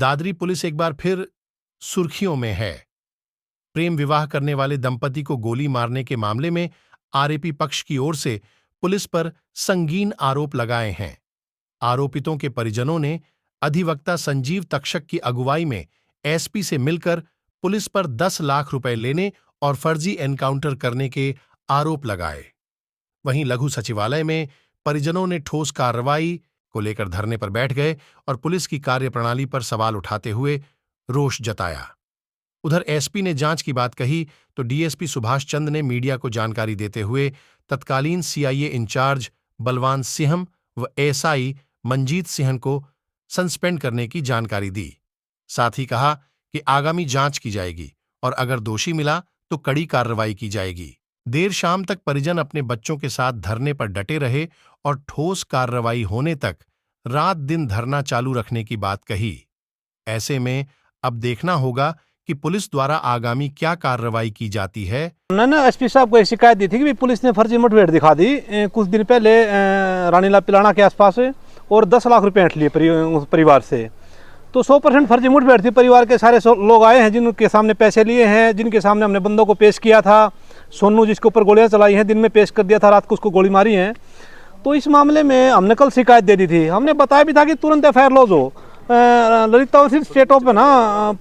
Dadri police एक बार फिर सुर्खियों में है। प्रेम विवाह करने वाले दंपति को गोली मारने के मामले में आरोपी पक्ष की ओर से पुलिस पर संगीन आरोप लगाए हैं। आरोपितों के परिजनों ने अधिवक्ता संजीव तक्षक की अगुवाई में एसपी से मिलकर पुलिस पर 10 लाख रुपए लेने और फर्जी एनकाउंटर करने के आरोप लगाए। वहीं लघु सचिवालय में परिजनों ने ठोस कार्रवाई को लेकर धरने पर बैठ गए और पुलिस की कार्यप्रणाली पर सवाल उठाते हुए रोष जताया। उधर एसपी ने जांच की बात कही तो डीएसपी सुभाष चंद ने मीडिया को जानकारी देते हुए तत्कालीन सीआईए इंचार्ज बलवान सिंह व एसआई मंजीत सिंह को सस्पेंड करने की जानकारी दी। साथ ही कहा कि आगामी जांच की जाएगी और अगर दोषी मिला तो कड़ी कार्रवाई की जाएगी। देर शाम तक परिजन अपने बच्चों के साथ धरने पर डटे रहे और ठोस कार्रवाई होने तक रात दिन धरना चालू रखने की बात कही। ऐसे में अब देखना होगा कि पुलिस द्वारा आगामी क्या कार्रवाई की जाती है। उन्होंने एसपी साहब को एक शिकायत दी थी कि पुलिस ने फर्जी मुठभेड़ दिखा दी कुछ दिन पहले रानीला पिलाना के आसपास और 10 लाख रुपए ऐंठ लिए परिवार से। तो 100% फर्जी मुठभेड़ थी। परिवार के सारे लोग आए हैं जिनके सामने पैसे लिए हैं, जिनके सामने हमने बंदों को पेश किया था। सोनू जिसके ऊपर गोलियां चलाई हैं दिन में पेश कर दिया था, रात को उसको गोली मारी है। तो इस मामले में हमने कल शिकायत दे दी थी। हमने बताया भी था कि तुरंत एफआईआर लॉज हो। ललिता स्टेट ऑफ ना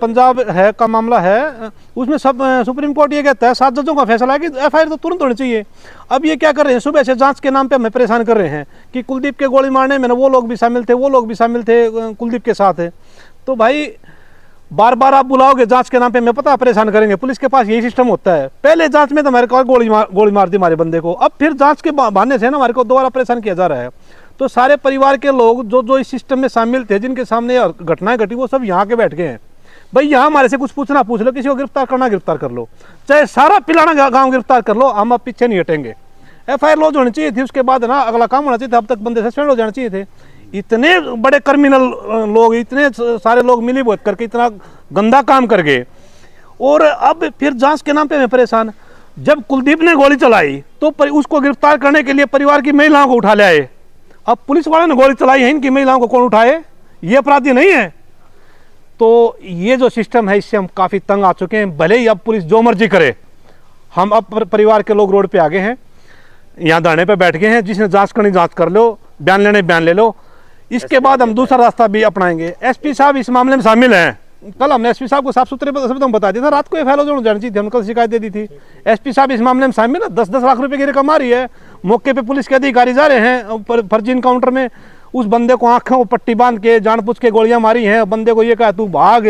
पंजाब है का मामला है, उसमें सब सुप्रीम कोर्ट ये कहता है 7 जजों का फैसला है कि एफआईआर तो तुरंत होनी चाहिए। अब ये क्या कर रहे हैं, सुबह से जांच के नाम पे हमें परेशान कर रहे हैं कि कुलदीप के गोली मारने में ना वो लोग भी शामिल थे, वो लोग भी शामिल थे, कुलदीप के साथ है। तो भाई बार बार आप बुलाओगे जांच के नाम पे, हमें पता परेशान करेंगे। पुलिस के पास यही सिस्टम होता है। पहले जांच में तो हमारे को गोली मार दी हमारे बंदे को, अब फिर जांच के बहाने से ना हमारे को दोबारा परेशान किया जा रहा है। तो सारे परिवार के लोग जो इस सिस्टम में शामिल थे, जिनके सामने घटनाएं घटी, वो सब यहाँ के बैठ गए हैं। भाई यहाँ हमारे से कुछ पूछना पूछ लो, किसी को गिरफ्तार करना गिरफ्तार कर लो, चाहे सारा पिलाना गाँव गिरफ्तार कर लो, हम अब पीछे नहीं हटेंगे। एफआईआर लॉज होनी चाहिए थी, उसके बाद ना अगला काम होना चाहिए था। अब तक बंदे सस्पेंड हो जाने चाहिए थे। इतने बड़े क्रिमिनल लोग, इतने सारे लोग मिली भगत करके इतना गंदा काम कर गए, और अब फिर जांच के नाम पे हमें परेशान। जब कुलदीप ने गोली चलाई तो उसको गिरफ्तार करने के लिए परिवार की महिलाओं को उठा ले आए। अब पुलिस वालों ने गोली चलाई है, इनकी महिलाओं को कौन उठाए? ये अपराधी नहीं है। तो ये जो सिस्टम है, इससे हम काफ़ी तंग आ चुके हैं। भले ही अब पुलिस जो मर्जी करे, हम अब परिवार के लोग रोड पे आ गए हैं, यहाँ धरने पे बैठ गए हैं। जिसने जांच करनी जांच कर लो, बयान लेने बयान ले लो। इसके बाद हम दूसरा रास्ता भी अपनाएंगे। एसपी साहब इस मामले में शामिल हैं। कल हमने एसपी साहब को साफ सुथरे शब्दों में बता दिया था, रात को एफआईआर हो जानी चाहिए थी, हमने कल शिकायत दे दी थी। एसपी साहब इस मामले में शामिल है। 10-10 लाख रुपए की रकम आ रही है। मौके पे पुलिस के अधिकारी जा रहे हैं फर्जी इनकाउंटर में। उस बंदे को आंखों को पट्टी बांध के जानबूझ के गोलियां मारी हैं। बंदे को ये कहा तू भाग,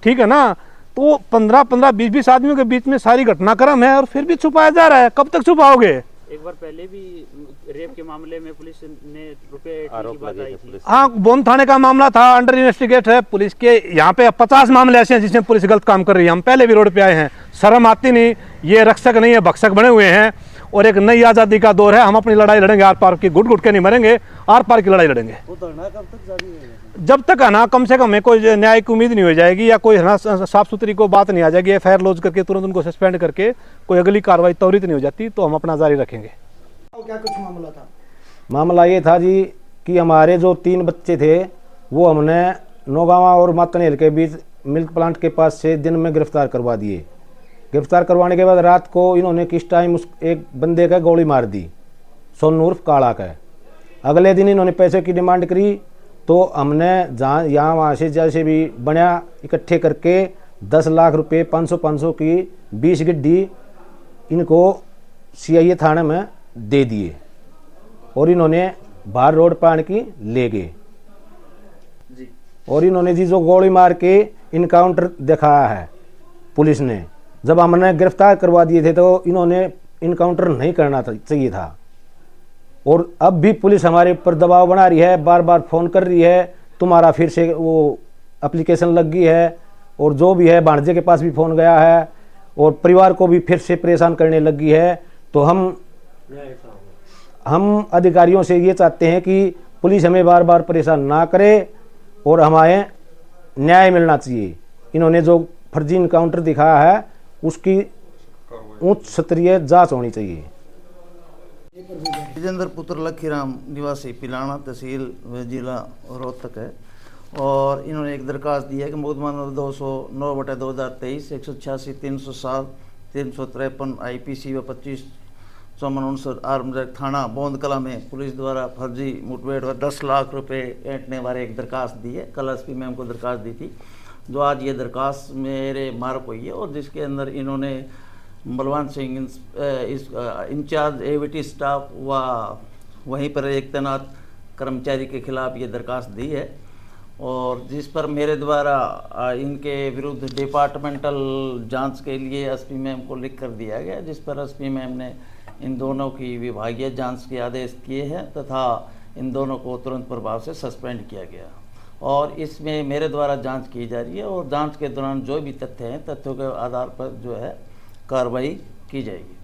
ठीक है ना। तो 15-15, 20-20 आदमियों के बीच में सारी घटनाक्रम है और फिर भी छुपाया जा रहा है। कब तक छुपाओगे? एक बार पहले भी रेप के मामले में पुलिस ने रुपए आरोप लगाई थी। हाँ, बोन थाने का मामला था, अंडर इन्वेस्टिगेट है पुलिस के। यहाँ पे 50 मामले ऐसे हैं जिसमें पुलिस गलत काम कर रही है। हम पहले भी रोड पे आए हैं, शर्म आती नहीं। ये रक्षक नहीं है, भक्षक बने हुए हैं। और एक नई आज़ादी का दौर है, हम अपनी लड़ाई लड़ेंगे आर पार की। घुट घुट के नहीं मरेंगे, आर पार की लड़ाई लड़ेंगे। जब तक है ना, कम से कम कोई न्याय की उम्मीद नहीं हो जाएगी, या कोई है ना साफ सुथरी को बात नहीं आ जाएगी, एफआईआर लॉज करके तुरंत उनको सस्पेंड करके कोई अगली कार्रवाई त्वरित नहीं हो जाती, तो हम अपना जारी रखेंगे। क्या कुछ मामला था? मामला ये था जी कि हमारे जो 3 बच्चे थे वो हमने नौगावा और मातनेर के बीच मिल्क प्लांट के पास से दिन में गिरफ्तार करवा दिए। गिरफ्तार करवाने के बाद रात को इन्होंने किस टाइम उस एक बंदे का गोली मार दी, सोनू उर्फ काला का। अगले दिन इन्होंने पैसे की डिमांड करी, तो हमने जहाँ यहाँ वहाँ से जैसे भी बना इकट्ठे करके 10 लाख रुपए 500-500 की 20 गिड्डी इनको सीआईए थाने में दे दिए और इन्होंने बाहर रोड पर आने की ले गए। और इन्होंने जी जो गोली मार के इनकाउंटर दिखाया है पुलिस ने, जब हमने गिरफ्तार करवा दिए थे तो इन्होंने इनकाउंटर नहीं करना चाहिए था। और अब भी पुलिस हमारे ऊपर दबाव बना रही है, बार बार फ़ोन कर रही है, तुम्हारा फिर से वो एप्लीकेशन लग गई है। और जो भी है भांजे के पास भी फ़ोन गया है और परिवार को भी फिर से परेशान करने लगी है। तो हम अधिकारियों से ये चाहते हैं कि पुलिस हमें बार बार परेशान ना करे और हमें न्याय मिलना चाहिए। इन्होंने जो फर्जी इनकाउंटर दिखाया है उसकी उच्च स्तरीय जांच होनी चाहिए। विजेंद्र पुत्र लखीराम निवासी पिलाना तहसील व जिला रोहतक है। और इन्होंने एक दरख्वास्त दी है कि मुकदमा नंबर 209/2023 186 307 353 IPC व 25 54 आर्म्स एक्ट थाना बोंद कला में पुलिस द्वारा फर्जी मुठभेड़ व 10 लाख रुपए ऐंठने वाले एक दरख्वास्त दी है। कल SP मैम को दरख्वास्त दी थी, जो आज ये दरख्वास्त मेरे मार्क हुई है और जिसके अंदर इन्होंने Balwant Singh incharge AVT staff व वहीं पर एक तैनात कर्मचारी के खिलाफ ये दरख्वास्त दी है और जिस पर मेरे द्वारा इनके विरुद्ध डिपार्टमेंटल जांच के लिए SP मैम को लिख कर दिया गया, जिस पर SP मैम ने इन दोनों की विभागीय जांच के आदेश किए हैं तथा इन दोनों को तुरंत प्रभाव से सस्पेंड किया गया और इसमें मेरे द्वारा जांच की जा रही है और जांच के दौरान जो भी तथ्य हैं, तथ्यों के आधार पर जो है कार्रवाई की जाएगी।